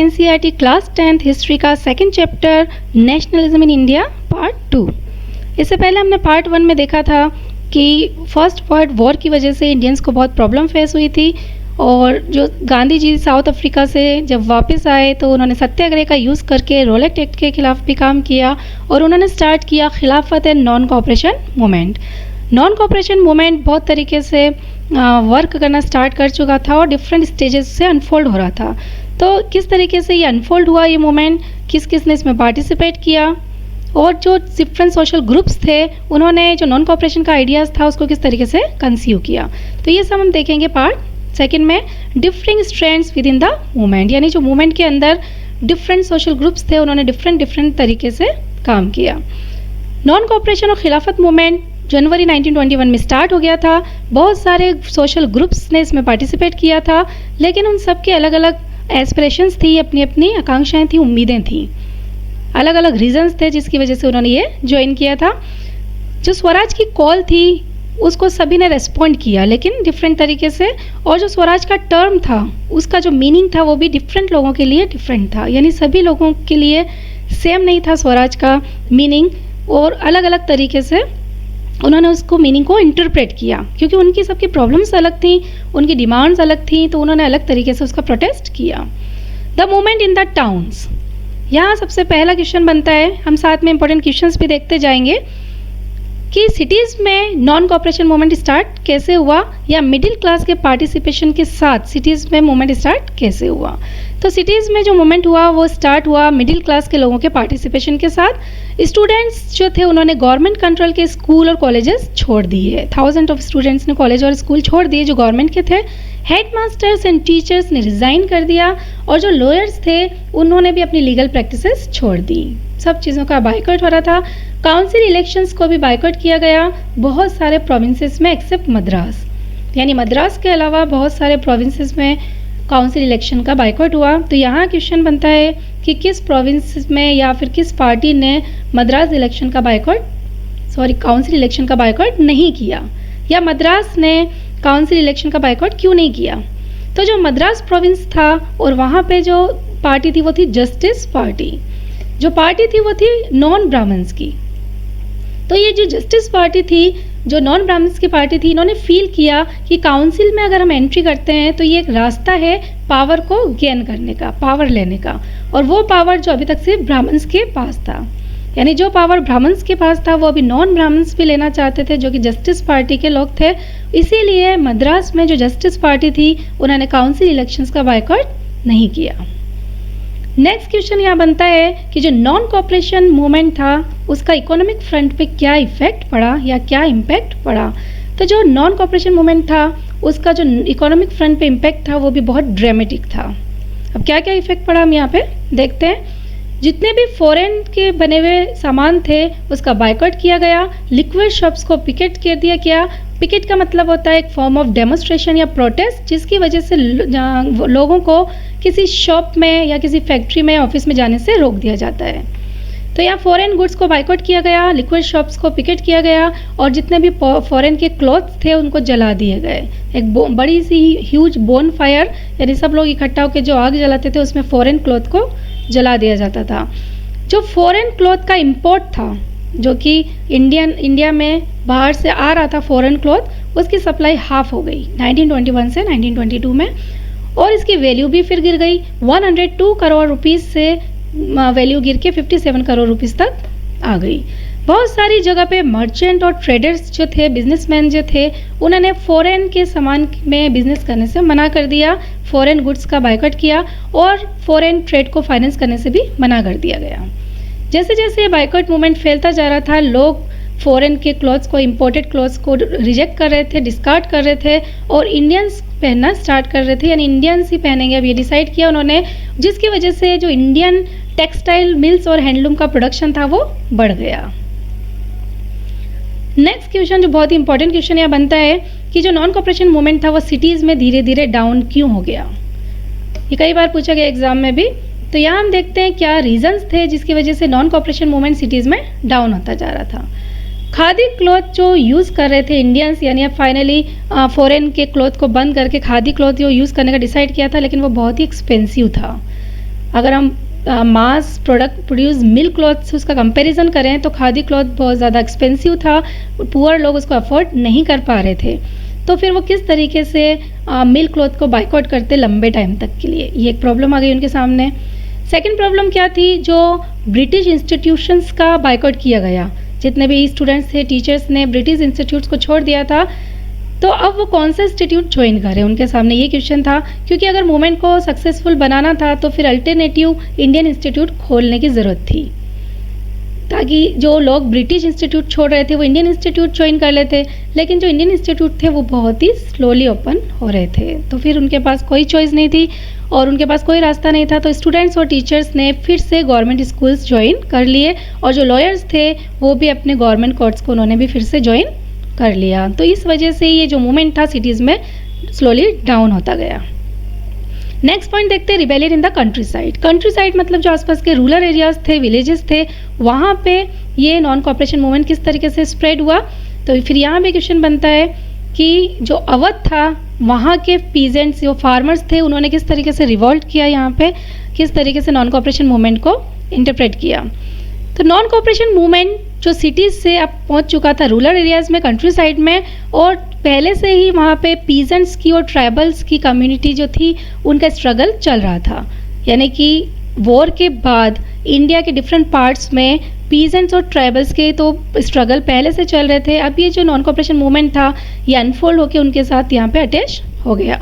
NCERT class 10th history का second chapter nationalism in India part 2। इससे पहले हमने पार्ट 1 में देखा था कि फर्स्ट वर्ल्ड वॉर की वजह से इंडियंस को बहुत प्रॉब्लम फेस हुई थी और जो गांधी जी साउथ अफ्रीका से जब वापस आए तो उन्होंने सत्याग्रह का यूज़ करके रोलेट एक्ट के खिलाफ भी काम किया और उन्होंने स्टार्ट किया खिलाफत and non cooperation movement. Non cooperation movement बहुत तरीके से वर्क करना स्टार्ट कर चुका था और डिफरेंट स्टेजेस से अनफोल्ड हो रहा था। तो किस तरीके से ये अनफोल्ड हुआ ये मूवमेंट, किस किस ने इसमें पार्टिसिपेट किया और जो डिफरेंट सोशल ग्रुप्स थे उन्होंने जो नॉन कोऑपरेशन का आइडियाज़ था उसको किस तरीके से कंसीव किया। तो ये सब हम देखेंगे पार्ट सेकंड में। Differing strands with in the movement, यानी जो मूवमेंट के अंदर डिफरेंट सोशल ग्रुप्स थे उन्होंने डिफरेंट तरीके से काम किया। नॉन कोऑपरेशन और खिलाफत मूवमेंट जनवरी 1921 में स्टार्ट हो गया था। बहुत सारे सोशल ग्रुप्स ने इसमें पार्टिसिपेट किया था, लेकिन उन सब के अलग अलग एस्पिरेशंस थी, अपनी अपनी आकांक्षाएं थी, उम्मीदें थी, अलग अलग रीजंस थे जिसकी वजह से उन्होंने ये ज्वाइन किया था। जो स्वराज की कॉल थी उसको सभी ने रेस्पॉन्ड किया, लेकिन डिफरेंट तरीके से। और जो स्वराज का टर्म था उसका जो मीनिंग था वो भी डिफरेंट लोगों के लिए डिफरेंट था, यानी सभी लोगों के लिए सेम नहीं था स्वराज का मीनिंग, और अलग अलग तरीके से उन्होंने उसको मीनिंग को इंटरप्रेट किया क्योंकि उनकी सबकी प्रॉब्लम्स अलग थी, उनकी डिमांड्स अलग थी, तो उन्होंने अलग तरीके से उसका प्रोटेस्ट किया। The movement in the towns, यहाँ सबसे पहला क्वेश्चन बनता है, हम साथ में इंपॉर्टेंट क्वेश्चंस भी देखते जाएंगे कि सिटीज़ में नॉन कोऑपरेशन मूवमेंट स्टार्ट कैसे हुआ, या मिडिल क्लास के पार्टिसिपेशन के साथ सिटीज़ में मूवमेंट स्टार्ट कैसे हुआ। तो सिटीज़ में जो मूवमेंट हुआ वो स्टार्ट हुआ मिडिल क्लास के लोगों के पार्टिसिपेशन के साथ। स्टूडेंट्स जो थे उन्होंने गवर्नमेंट कंट्रोल के स्कूल और कॉलेजेस छोड़ दिए, थाउजेंड ऑफ स्टूडेंट्स ने कॉलेज और स्कूल छोड़ दिए जो गवर्नमेंट के थे। हेड मास्टर्स एंड टीचर्स ने रिज़ाइन कर दिया और जो लॉयर्स थे उन्होंने भी अपनी लीगल प्रैक्टिसेस छोड़ दी। सब चीज़ों का बायकॉट हो रहा था। काउंसिल इलेक्शंस को भी बायकॉट किया गया बहुत सारे प्रोविंसेस में एक्सेप्ट मद्रास, यानी मद्रास के अलावा बहुत सारे प्रोविंसेस में काउंसिल इलेक्शन का बायकॉट हुआ। तो यहाँ क्वेश्चन बनता है कि किस प्रोविंस में या फिर किस पार्टी ने मद्रास इलेक्शन का काउंसिल इलेक्शन का बायकॉट नहीं किया, या मद्रास ने काउंसिल इलेक्शन का बायकॉट क्यों नहीं किया। तो जो मद्रास प्रोविंस था और वहाँ पे जो पार्टी थी वो थी जस्टिस पार्टी, जो पार्टी थी वो थी नॉन ब्राह्मण्स की। तो ये जो जस्टिस पार्टी थी, जो नॉन ब्राह्मण्स की पार्टी थी, इन्होंने फील किया कि काउंसिल में अगर हम एंट्री करते हैं तो ये एक रास्ता है पावर को गेन करने का, पावर लेने का, और वो पावर जो अभी तक सिर्फ ब्राह्मण्स के पास था, यानी जो पावर ब्राह्मण्स के पास था वो अभी नॉन ब्राह्मण्स भी लेना चाहते थे जो कि जस्टिस पार्टी के लोग थे। इसीलिए मद्रास में जो जस्टिस पार्टी थी उन्होंने काउंसिल इलेक्शंस का बायकॉट नहीं किया। नेक्स्ट क्वेश्चन यहाँ बनता है कि जो नॉन कोऑपरेशन मूवमेंट था उसका इकोनॉमिक फ्रंट पे क्या इफेक्ट पड़ा या क्या इम्पैक्ट पड़ा। तो जो नॉन कोऑपरेशन मूवमेंट था उसका जो इकोनॉमिक फ्रंट पे इम्पैक्ट था वो भी बहुत ड्रामेटिक था। अब क्या क्या इफेक्ट पड़ा हम यहाँ पे देखते हैं। जितने भी फॉरेन के बने हुए सामान थे उसका बायकॉट किया गया। लिक्विड शॉप्स को पिकेट कर दिया गया। पिकेट का मतलब होता है एक फॉर्म ऑफ डेमोन्स्ट्रेशन या प्रोटेस्ट जिसकी वजह से लोगों को किसी शॉप में या किसी फैक्ट्री में ऑफिस में जाने से रोक दिया जाता है। तो यहाँ फॉरेन गुड्स को बायकॉट किया गया, लिक्विड शॉप्स को पिकेट किया गया और जितने भी फॉरेन के क्लॉथ्स थे उनको जला दिए गए। एक बड़ी सी ह्यूज बोन फायर, यानी सब लोग इकट्ठा होकर जो आग जलाते थे उसमें फॉरेन क्लॉथ को जला दिया जाता था। जो फॉरेन क्लॉथ का इंपोर्ट था, जो कि इंडिया में बाहर से आ रहा था फॉरेन क्लॉथ, उसकी सप्लाई हाफ हो गई 1921 से 1922 में, और इसकी वैल्यू भी फिर गिर गई 102 करोड़ रुपीस से वैल्यू गिर के 57 करोड़ रुपीस तक आ गई। बहुत सारी जगह पे मर्चेंट और ट्रेडर्स जो थे, बिजनेसमैन जो थे, उन्होंने फॉरेन के सामान में बिजनेस करने से मना कर दिया, फॉरेन गुड्स का बायकॉट किया और फॉरेन ट्रेड को फाइनेंस करने से भी मना कर दिया गया। जैसे जैसे ये बायकॉट मूवमेंट फैलता जा रहा था, लोग फॉरेन के क्लॉथ्स को, इंपोर्टेड क्लॉथ्स को रिजेक्ट कर रहे थे, डिस्कार्ड कर रहे थे और इंडियंस पहनना स्टार्ट कर रहे थे, यानी इंडियंस ही पहनेंगे अब ये डिसाइड किया उन्होंने, जिसकी वजह से जो इंडियन टेक्सटाइल मिल्स और हैंडलूम का प्रोडक्शन था वो बढ़ गया। नेक्स्ट क्वेश्चन जो बहुत ही इंपॉर्टेंट क्वेश्चन यहाँ बनता है कि जो नॉन कोऑपरेशन मूवमेंट था वो सिटीज़ में धीरे धीरे डाउन क्यों हो गया। ये कई बार पूछा गया एग्जाम में भी। तो यहाँ हम देखते हैं क्या रीजंस थे जिसकी वजह से नॉन कोऑपरेशन मूवमेंट सिटीज़ में डाउन होता जा रहा था। खादी क्लॉथ जो यूज़ कर रहे थे इंडियंस, यानी अब फाइनली फॉरेन के क्लॉथ को बंद करके खादी क्लॉथ जो यूज़ करने का डिसाइड किया था, लेकिन वो बहुत ही एक्सपेंसिव था। अगर हम मास प्रोडक्ट प्रोड्यूस मिल्क क्लॉथ से उसका कंपैरिजन करें तो खादी क्लॉथ बहुत ज़्यादा एक्सपेंसिव था, पुअर लोग उसको अफोर्ड नहीं कर पा रहे थे। तो फिर वो किस तरीके से मिल्क क्लॉथ को बाइकआउट करते लंबे टाइम तक के लिए, ये एक प्रॉब्लम आ गई उनके सामने। सेकेंड प्रॉब्लम क्या थी, जो ब्रिटिश इंस्टीट्यूशंस का बाइकआउट किया गया, जितने भी स्टूडेंट्स थे, टीचर्स ने ब्रिटिश इंस्टीट्यूट्स को छोड़ दिया था, तो अब वो कौन सा इंस्टीट्यूट ज्वाइन करें, उनके सामने ये क्वेश्चन था। क्योंकि अगर मूवमेंट को सक्सेसफुल बनाना था तो फिर अल्टरनेटिव इंडियन इंस्टीट्यूट खोलने की ज़रूरत थी, ताकि जो लोग ब्रिटिश इंस्टीट्यूट छोड़ रहे थे वो इंडियन इंस्टीट्यूट ज्वाइन कर लेते। लेकिन जो इंडियन इंस्टीट्यूट थे वो बहुत ही स्लोली ओपन हो रहे थे, तो फिर उनके पास कोई चॉइस नहीं थी और उनके पास कोई रास्ता नहीं था। तो स्टूडेंट्स और टीचर्स ने फिर से गवर्नमेंट स्कूल्स ज्वाइन कर लिए और जो लॉयर्स थे वो भी अपने गवर्नमेंट कोर्ट्स को उन्होंने भी फिर से ज्वाइन कर लिया। तो इस वजह से ये जो मूवमेंट था सिटीज़ में स्लोली डाउन होता गया। नेक्स्ट पॉइंट देखते हैं, rebellion in the country side. Country side मतलब जो आसपास के रूरल एरियाज थे, विलेजेस थे, वहाँ पे ये नॉन कॉपरेशन मूवमेंट किस तरीके से स्प्रेड हुआ। तो फिर यहाँ पे क्वेश्चन बनता है कि जो अवध था वहाँ के पीजेंट्स, जो फार्मर्स थे, उन्होंने किस तरीके से रिवॉल्ट किया, यहाँ पे किस तरीके से नॉन कॉपरेशन मूवमेंट को इंटरप्रेट किया। तो नॉन कॉपरेशन मूवमेंट जो सिटीज़ से अब पहुंच चुका था रूरल एरियाज़ में, कंट्री साइड में, और पहले से ही वहाँ पे पीजेंट्स की और ट्राइबल्स की कम्युनिटी जो थी उनका स्ट्रगल चल रहा था। यानी कि वॉर के बाद इंडिया के डिफरेंट पार्ट्स में पीजेंट्स और ट्राइबल्स के तो स्ट्रगल पहले से चल रहे थे। अब ये जो नॉन कॉपरेशन मूवमेंट था ये अनफोल्ड होकर उनके साथ यहाँ पे अटैच हो गया।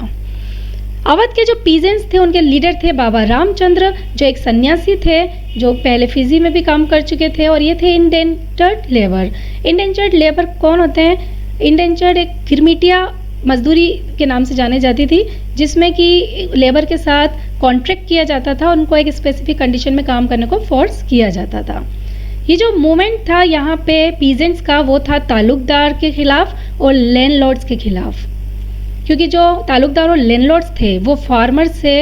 अवध के जो पीजेंट्स थे उनके लीडर थे बाबा रामचंद्र, जो एक सन्यासी थे, जो पहले फिजी में भी काम कर चुके थे, और ये थे इंडेंचर्ड लेबर। इंडेंचर्ड लेबर कौन होते हैं? इंडेंचर्ड एक गिरमिटिया मजदूरी के नाम से जाने जाती थी, जिसमें कि लेबर के साथ कॉन्ट्रैक्ट किया जाता था, उनको एक स्पेसिफिक कंडीशन में काम करने को फोर्स किया जाता था। ये जो मूवमेंट था यहाँ पे पीजेंट्स का, वो था तालुकदार के खिलाफ और लैंडलॉर्ड्स के खिलाफ। क्योंकि जो तालुकदार और लैंडलॉर्ड्स थे वो फार्मर्स से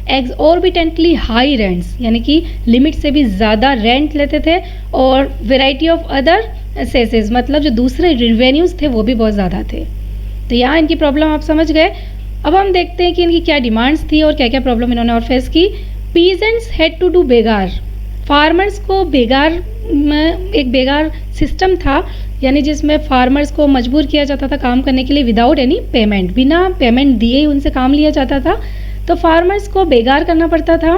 एक्सॉर्बिटेंटली हाई रेंट्स, यानी कि लिमिट से भी ज़्यादा रेंट लेते थे, और वेराइटी ऑफ अदर सेसेस, मतलब जो दूसरे रिवेन्यूज़ थे वो भी बहुत ज़्यादा थे। तो यहाँ इनकी प्रॉब्लम आप समझ गए। अब हम देखते हैं कि इनकी क्या डिमांड्स थी और क्या क्या प्रॉब्लम इन्होंने और फेस की। Peasants had to do begar, farmers को बेगार में एक बेगार सिस्टम था, यानी जिसमें फार्मर्स को मजबूर किया जाता था काम करने के लिए विदाउट एनी पेमेंट, बिना पेमेंट दिए ही उनसे काम लिया जाता था। तो फार्मर्स को बेगार करना पड़ता था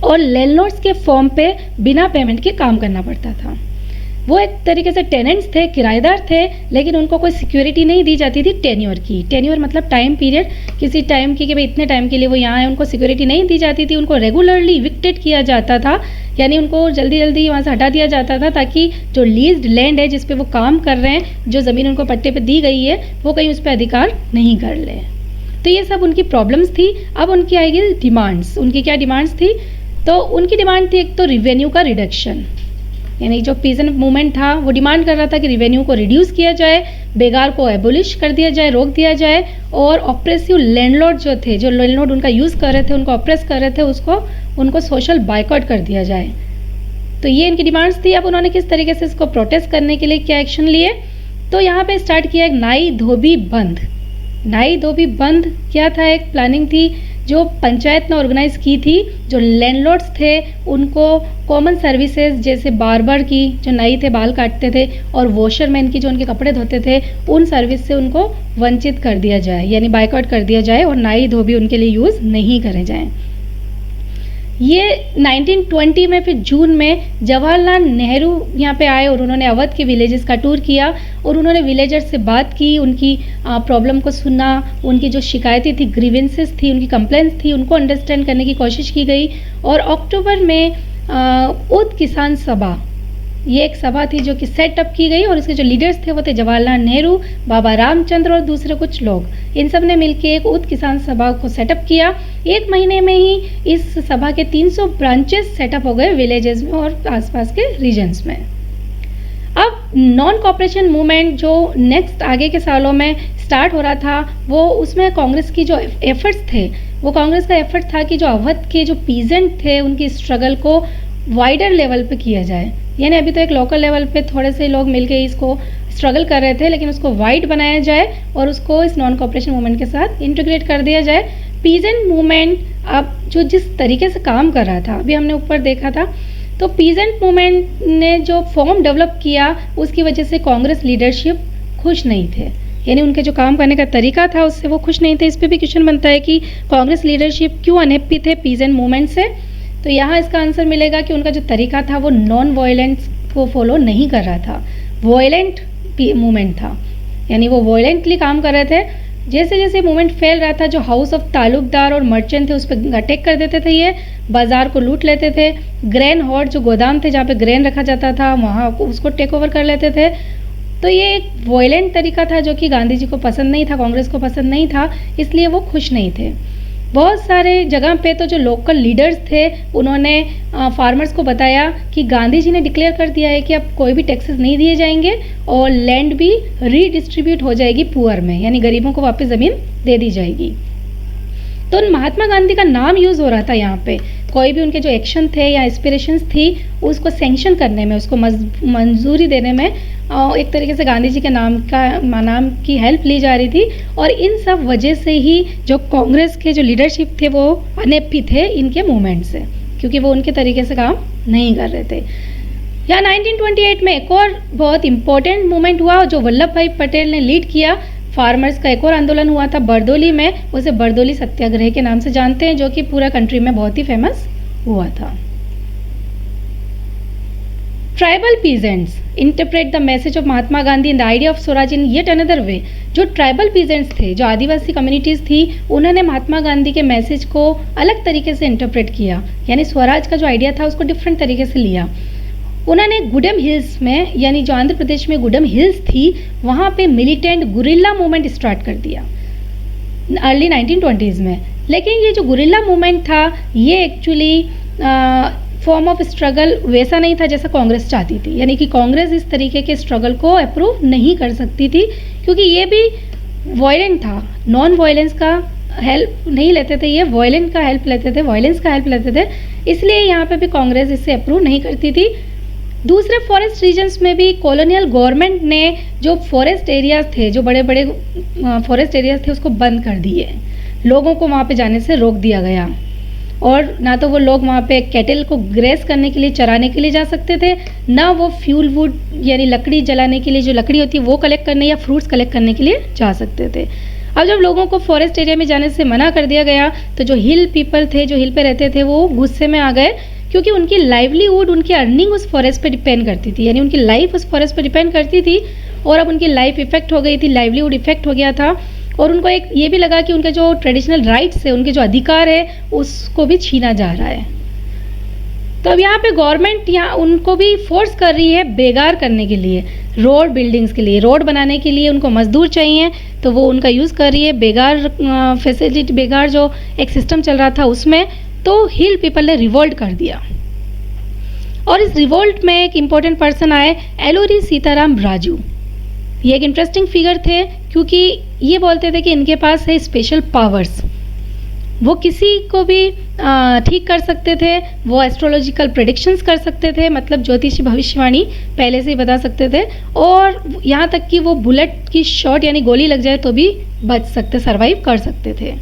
और लैंडलॉर्ड्स के फॉर्म पे बिना पेमेंट के काम करना पड़ता था। वो एक तरीके से टेनेंट्स थे, किराएदार थे, लेकिन उनको कोई सिक्योरिटी नहीं दी जाती थी टेन्योर की। टेन्योर मतलब टाइम पीरियड, किसी टाइम की कि भाई इतने टाइम के लिए वो यहाँ है, उनको सिक्योरिटी नहीं दी जाती थी। उनको रेगुलरली इविक्टेड किया जाता था, यानी उनको जल्दी जल्दी वहाँ से हटा दिया जाता था, ताकि जो लीज्ड लैंड है जिस पे वो काम कर रहे हैं, जो ज़मीन उनको पट्टे पे दी गई है, वो कहीं उस पर अधिकार नहीं कर ले। तो ये सब उनकी प्रॉब्लम्स थी। अब उनकी आएगी डिमांड्स। उनकी क्या डिमांड्स थी? तो उनकी डिमांड थी एक तो रिवेन्यू का रिडक्शन, यानी जो पीजेंट मूवमेंट था वो डिमांड कर रहा था कि रिवेन्यू को रिड्यूस किया जाए, बेगार को एबोलिश कर दिया जाए, रोक दिया जाए, और ऑप्रेसिव लैंडलॉर्ड जो थे, जो लैंडलॉर्ड उनका यूज़ कर रहे थे, उनको ऑप्रेस कर रहे थे, उनको सोशल बाइकआउट कर दिया जाए। तो ये इनकी डिमांड्स थी। अब उन्होंने किस तरीके से इसको प्रोटेस्ट करने के लिए क्या एक्शन लिए? तो यहाँ पे स्टार्ट किया एक नाई धोबी बंद। नाई धोबी बंद क्या था? एक प्लानिंग थी जो पंचायत ने ऑर्गेनाइज की थी। जो लैंडलॉर्ड्स थे उनको कॉमन सर्विसेज जैसे बार्बर की, जो नाई थे बाल काटते थे, और वॉशरमैन की जो उनके कपड़े धोते थे, उन सर्विस से उनको वंचित कर दिया जाए, यानी बाइकआउट कर दिया जाए, और नाई धोबी उनके लिए यूज़ नहीं करे जाएं। ये 1920 में फिर जून में जवाहरलाल नेहरू यहाँ पे आए और उन्होंने अवध के विलेजेस का टूर किया, और उन्होंने विलेजर्स से बात की, उनकी प्रॉब्लम को सुना, उनकी जो शिकायतें थी, ग्रीवेंसेस थी, उनकी कंप्लेंट्स थी, उनको अंडरस्टैंड करने की कोशिश की गई। और अक्टूबर में उद किसान सभा, ये एक सभा थी जो कि सेटअप की गई, और इसके जो लीडर्स थे वो थे जवाहरलाल नेहरू, बाबा रामचंद्र और दूसरे कुछ लोग। इन सब ने मिलकर एक उद किसान सभा को सेटअप किया। एक महीने में ही इस सभा के 300 ब्रांचेस सेटअप हो गए विलेजेस में और आसपास के रीजन्स में। अब नॉन कॉपरेशन मूवमेंट जो नेक्स्ट आगे के सालों में स्टार्ट हो रहा था, वो उसमें कांग्रेस की जो एफर्ट्स थे, वो कांग्रेस का एफर्ट था कि जो अवध के जो पीजेंट थे उनकी स्ट्रगल को वाइडर लेवल पे किया जाए। यानी अभी तो एक लोकल लेवल पे थोड़े से लोग मिलके इसको स्ट्रगल कर रहे थे, लेकिन उसको वाइड बनाया जाए और उसको इस नॉन कॉपरेशन मूवमेंट के साथ इंटीग्रेट कर दिया जाए। पीजेंट मूवमेंट अब जो जिस तरीके से काम कर रहा था, अभी हमने ऊपर देखा था, तो पीजेंट मूवमेंट ने जो फॉर्म डेवलप किया उसकी वजह से कांग्रेस लीडरशिप खुश नहीं थे, यानी उनके जो काम करने का तरीका था उससे वो खुश नहीं थे। इस पे भी क्वेश्चन बनता है कि कांग्रेस लीडरशिप क्यों अनहैप्पी थे पीजेंट मूवमेंट से। तो यहाँ इसका आंसर मिलेगा कि उनका जो तरीका था वो नॉन वायलेंस को फॉलो नहीं कर रहा था, वायलेंट मूवमेंट था, यानी वो वायलेंटली काम कर रहे थे। जैसे जैसे मूवमेंट फैल रहा था, जो हाउस ऑफ तालुकदार और मर्चेंट थे उस पर अटैक कर देते थे, ये बाजार को लूट लेते थे, ग्रेन हॉर्ड जो गोदाम थे जहाँ पे ग्रेन रखा जाता था वहाँ उसको टेक ओवर कर लेते थे। तो ये एक वायलेंट तरीका था जो कि गांधी जी को पसंद नहीं था, कांग्रेस को पसंद नहीं था, इसलिए वो खुश नहीं थे। बहुत सारे जगह पे तो जो लोकल लीडर्स थे उन्होंने फार्मर्स को बताया कि गांधी जी ने डिक्लेयर कर दिया है कि अब कोई भी टैक्सेस नहीं दिए जाएंगे और लैंड भी रीडिस्ट्रीब्यूट हो जाएगी पुअर में, यानी गरीबों को वापस ज़मीन दे दी जाएगी। तो महात्मा गांधी का नाम यूज़ हो रहा था यहाँ पे, कोई भी उनके जो एक्शन थे या इंस्पिरेशंस थी उसको सैंक्शन करने में, उसको मंजूरी देने में एक तरीके से गांधी जी के नाम की हेल्प ली जा रही थी। और इन सब वजह से ही जो कांग्रेस के जो लीडरशिप थे वो अनहैप्पी थे इनके मूवमेंट से, क्योंकि वो उनके तरीके से काम नहीं कर रहे थे। यहाँ 1928 में एक और बहुत इम्पोर्टेंट मूवमेंट हुआ जो वल्लभ भाई पटेल ने लीड किया। फार्मर्स का एक और आंदोलन हुआ था बरदोली में, उसे बरदोली सत्याग्रह के नाम से जानते हैं, जो कि पूरा कंट्री में बहुत ही फेमस हुआ था। Tribal peasants interpret the message of Mahatma Gandhi and the idea of Swaraj in yet another way. जो ट्राइबल पीजेंट्स थे, जो आदिवासी कम्युनिटीज़ थी, उन्होंने महात्मा गांधी के मैसेज को अलग तरीके से इंटरप्रेट किया, यानी स्वराज का जो आइडिया था उसको डिफरेंट तरीके से लिया। उन्होंने गुडम हिल्स में, यानी जो आंध्र प्रदेश में गुडम हिल्स थी, वहाँ पे मिलिटेंट गुरिल्ला मूवमेंट स्टार्ट कर दिया अर्ली 1920s में। लेकिन ये जो गुरिल्ला मूवमेंट था ये एक्चुअली फॉर्म ऑफ स्ट्रगल वैसा नहीं था जैसा कांग्रेस चाहती थी, यानी कि कांग्रेस इस तरीके के स्ट्रगल को अप्रूव नहीं कर सकती थी, क्योंकि ये भी वायलेंट था, नॉन वायलेंस का हेल्प नहीं लेते थे, ये वायलेंट का हेल्प लेते थे, वायलेंस का हेल्प लेते थे, इसलिए यहाँ पे भी कांग्रेस इससे अप्रूव नहीं करती थी। दूसरे फॉरेस्ट रीजन्स में भी कॉलोनियल गवर्नमेंट ने जो फॉरेस्ट एरियाज थे, जो बड़े बड़े फॉरेस्ट एरियाज थे, उसको बंद कर दिए, लोगों को वहाँ पे जाने से रोक दिया गया। और ना तो वो लोग वहाँ पे कैटल को ग्रेस करने के लिए, चराने के लिए जा सकते थे, ना वो फ्यूल वुड यानी लकड़ी जलाने के लिए, जो लकड़ी होती है वो कलेक्ट करने या फ्रूट्स कलेक्ट करने के लिए जा सकते थे। अब जब लोगों को फॉरेस्ट एरिया में जाने से मना कर दिया गया तो जो हिल पीपल थे, जो हिल पे रहते थे, वो गुस्से में आ गए, क्योंकि उनकी लाइवलीहुड, उनकी अर्निंग उस फॉरेस्ट पे डिपेंड करती थी, यानी उनकी लाइफ उस फॉरेस्ट पे डिपेंड करती थी। और अब उनकी लाइफ इफेक्ट हो गई थी, लाइवलीहुड इफेक्ट हो गया था, और उनको एक ये भी लगा कि उनके जो ट्रेडिशनल राइट्स है, उनके जो अधिकार है, उसको भी छीना जा रहा है। तो अब यहाँ पे गवर्नमेंट यहाँ उनको भी फोर्स कर रही है बेगार करने के लिए, रोड बिल्डिंग्स के लिए, रोड बनाने के लिए उनको मजदूर चाहिए, तो वो उनका यूज़ कर रही है बेगार फैसिलिटी, बेगार जो एक सिस्टम चल रहा था उसमें। तो हिल पीपल ने रिवोल्ट कर दिया, और इस रिवोल्ट में एक इम्पोर्टेंट पर्सन आए, एलोरी सीताराम राजू। ये एक इंटरेस्टिंग फिगर थे, क्योंकि ये बोलते थे कि इनके पास है स्पेशल पावर्स, वो किसी को भी ठीक कर सकते थे, वो एस्ट्रोलॉजिकल प्रेडिक्शंस कर सकते थे, मतलब ज्योतिषी भविष्यवाणी पहले से ही बता सकते थे, और यहाँ तक कि वो बुलेट की शॉट यानी गोली लग जाए तो भी बच सकते, सर्वाइव कर सकते थे।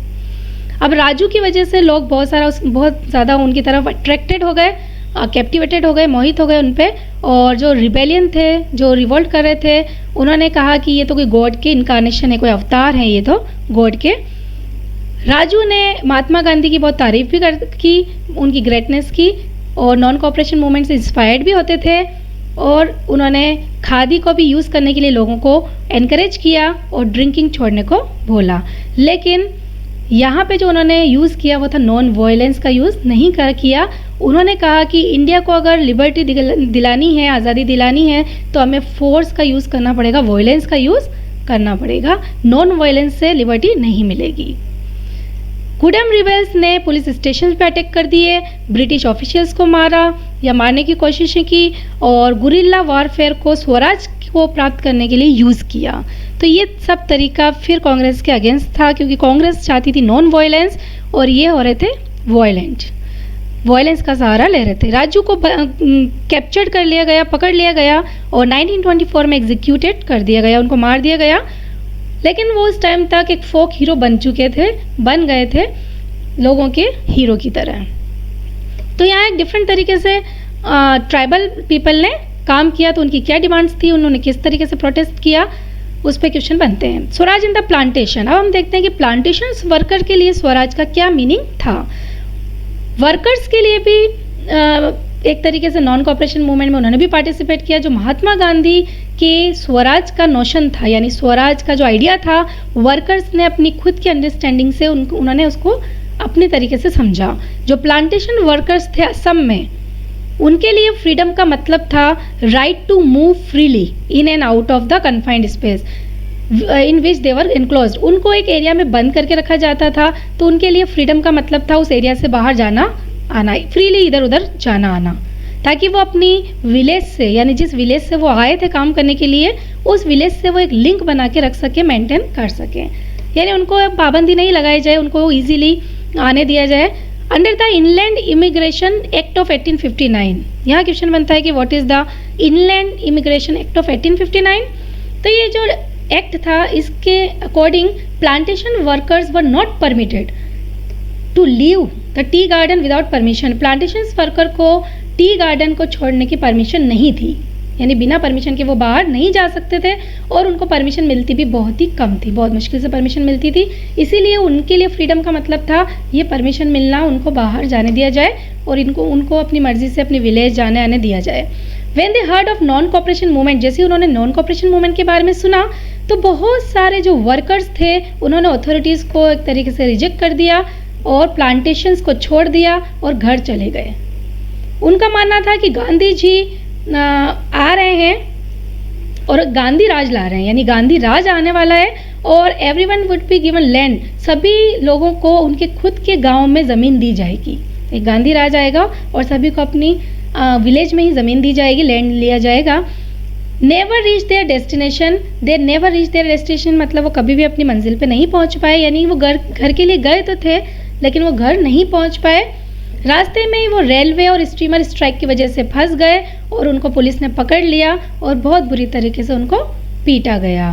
अब राजू की वजह से लोग बहुत ज़्यादा उनकी तरफ अट्रैक्टेड हो गए, कैप्टिवेटेड हो गए, मोहित हो गए उन पे। और जो रिबेलियन थे, जो रिवोल्ट कर रहे थे, उन्होंने कहा कि ये तो कोई गॉड के इनकारनेशन है, कोई अवतार है ये तो गॉड के। राजू ने महात्मा गांधी की बहुत तारीफ भी की, उनकी ग्रेटनेस की, और नॉन कॉपरेशन मूवमेंट से इंस्पायर्ड भी होते थे, और उन्होंने खादी को भी यूज़ करने के लिए लोगों को एनकरेज किया और ड्रिंकिंग छोड़ने को बोला। लेकिन यहाँ पे जो उन्होंने यूज़ किया वो था नॉन वायलेंस का यूज़ नहीं किया। उन्होंने कहा कि इंडिया को अगर लिबर्टी दिलानी है, आज़ादी दिलानी है, तो हमें फोर्स का यूज़ करना पड़ेगा, वायलेंस का यूज़ करना पड़ेगा, नॉन वायलेंस से लिबर्टी नहीं मिलेगी। गुडम रिबेल्स ने पुलिस स्टेशन पे अटैक कर दिए, ब्रिटिश ऑफिशियल्स को मारा या मारने की कोशिशें की, और गुरिल्ला वारफेयर को स्वराज को प्राप्त करने के लिए यूज़ किया। तो ये सब तरीका फिर कांग्रेस के अगेंस्ट था, क्योंकि कांग्रेस चाहती थी नॉन वायलेंस और ये हो रहे थे वायलेंट, वायलेंस का सहारा ले रहे थे। राजू को कैप्चर्ड कर लिया गया, पकड़ लिया गया, और 1924 में एग्जीक्यूटेड कर दिया गया, उनको मार दिया गया। लेकिन वो उस टाइम तक एक फोक हीरो बन गए थे। लोगों के हीरो की तरह। तो यहाँ एक डिफरेंट तरीके से ट्राइबल पीपल ने काम किया, तो उनकी क्या डिमांड्स थी, उन्होंने किस तरीके से प्रोटेस्ट किया, उस पर क्वेश्चन बनते हैं। Swaraj in the plantation. अब हम देखते हैं कि प्लांटेशन वर्कर के लिए स्वराज का क्या मीनिंग था। वर्कर्स के लिए भी एक तरीके से नॉन कॉपरेशन मूवमेंट में उन्होंने भी पार्टिसिपेट किया। जो महात्मा गांधी के स्वराज का नोशन था, यानी स्वराज का जो आइडिया था, वर्कर्स ने अपनी खुद की अंडरस्टैंडिंग से उन्होंने उसको अपने तरीके से समझा। जो प्लांटेशन वर्कर्स थे असम में, उनके लिए फ्रीडम का मतलब था right to move freely in and out of the confined space in which they were enclosed. उनको एक एरिया में बंद करके रखा जाता था, तो उनके लिए फ्रीडम का मतलब था उस एरिया से बाहर जाना आना, फ्रीली इधर उधर जाना आना, ताकि वो अपनी विलेज से, यानी जिस विलेज से वो आए थे काम करने के लिए, उस विलेज से वो एक लिंक बना के रख सके, मेंटेन कर सके। यानी उनको पाबंदी नहीं लगाई जाए, उनको ईजिली आने दिया जाए। Under the inland immigration act of 1859, यहाँ क्वेश्चन बनता है कि what is the inland immigration act of 1859। तो ये जो एक्ट था, इसके according plantation workers were not permitted to leave the tea garden without permission. Plantation worker को टी गार्डन को छोड़ने की परमिशन नहीं थी, यानी बिना परमिशन के वो बाहर नहीं जा सकते थे, और उनको परमिशन मिलती भी बहुत ही कम थी, बहुत मुश्किल से परमिशन मिलती थी। इसीलिए उनके लिए फ्रीडम का मतलब था ये परमिशन मिलना, उनको बाहर जाने दिया जाए और उनको अपनी मर्जी से अपनी विलेज जाने आने दिया जाए। When they heard of non cooperation movement, जैसे उन्होंने नॉन कॉपरेशन मूवमेंट के बारे में सुना, तो बहुत सारे जो वर्कर्स थे उन्होंने अथॉरिटीज़ को एक तरीके से रिजेक्ट कर दिया और प्लांटेशंस को छोड़ दिया और घर चले गए। उनका मानना था कि गांधी जी आ रहे हैं और गांधी राज ला रहे हैं, यानी गांधी राज आने वाला है और everyone would be given land, सभी लोगों को उनके खुद के गांव में ज़मीन दी जाएगी। एक गांधी राज आएगा और सभी को अपनी विलेज में ही ज़मीन दी जाएगी, लैंड लिया जाएगा। Never reach there destination, they never reach there destination मतलब वो कभी भी अपनी मंजिल पे नहीं पहुंच पाए, यानी वो घर के लिए गए तो थे लेकिन वो घर नहीं पहुंच पाए। रास्ते में ही वो रेलवे और स्टीमर स्ट्राइक की वजह से फंस गए और उनको पुलिस ने पकड़ लिया और बहुत बुरी तरीके से उनको पीटा गया।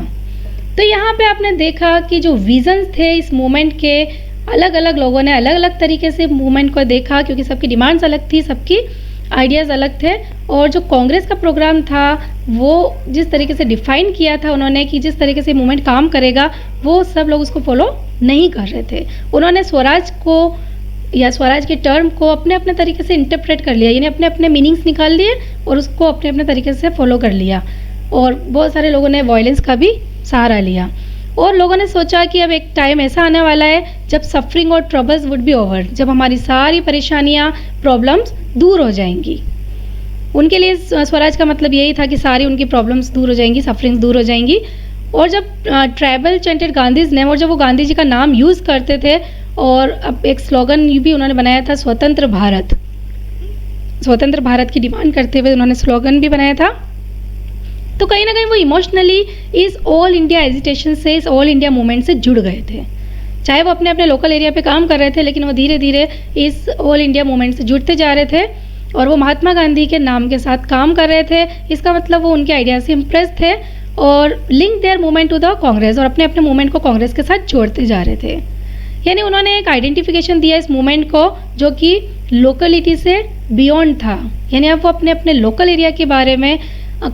तो यहाँ पे आपने देखा कि जो विजन्स थे इस मूवमेंट के, अलग अलग लोगों ने अलग अलग तरीके से मूवमेंट को देखा, क्योंकि सबकी डिमांड्स अलग थी, सबकी आइडियाज़ अलग थे। और जो कांग्रेस का प्रोग्राम था, वो जिस तरीके से डिफाइन किया था उन्होंने कि जिस तरीके से मूवमेंट काम करेगा, वो सब लोग उसको फॉलो नहीं कर रहे थे। उन्होंने स्वराज को या स्वराज के टर्म को अपने अपने तरीके से इंटरप्रेट कर लिया, यानी अपने अपने मीनिंग्स निकाल लिए और उसको अपने अपने तरीके से फॉलो कर लिया। और बहुत सारे लोगों ने वायलेंस का भी सहारा लिया और लोगों ने सोचा कि अब एक टाइम ऐसा आने वाला है जब सफरिंग और ट्रबल्स वुड बी ओवर, जब हमारी सारी परेशानियाँ, प्रॉब्लम्स दूर हो जाएंगी। उनके लिए स्वराज का मतलब यही था कि सारी उनकी प्रॉब्लम्स दूर हो जाएंगी, सफरिंग्स दूर हो जाएंगी। और जब ट्राइबल चैंटेड गांधीज ने, और जब वो गांधी जी का नाम यूज़ करते थे, और अब एक स्लोगन भी उन्होंने बनाया था, स्वतंत्र भारत, स्वतंत्र भारत की डिमांड करते हुए उन्होंने स्लोगन भी बनाया था। तो कहीं ना कहीं वो इमोशनली इस ऑल इंडिया एजिटेशन से, इस ऑल इंडिया मूवमेंट से जुड़ गए थे। चाहे वो अपने अपने लोकल एरिया पे काम कर रहे थे, लेकिन वो धीरे धीरे इस ऑल इंडिया मूवमेंट से जुड़ते जा रहे थे और वो महात्मा गांधी के नाम के साथ काम कर रहे थे। इसका मतलब वो उनके आइडिया से इम्प्रेस थे और link their movement to the Congress, और अपने अपने मूवमेंट को कांग्रेस के साथ जोड़ते जा रहे थे। यानी उन्होंने एक आइडेंटिफिकेशन दिया इस मूवमेंट को जो कि लोकलिटी से बियॉन्ड था, यानी अब वो अपने अपने लोकल एरिया के बारे में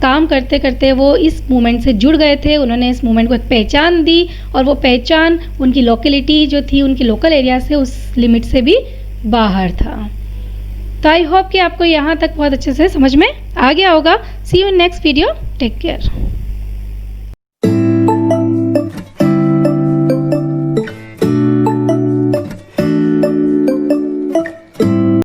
काम करते करते वो इस मूवमेंट से जुड़ गए थे। उन्होंने इस मूवमेंट को एक पहचान दी और वो पहचान उनकी लोकलिटी जो थी, उनकी लोकल एरिया से, उस लिमिट से भी बाहर था। तो आई होप कि आपको यहाँ तक बहुत अच्छे से समझ में आ गया होगा। See you in next video, take care.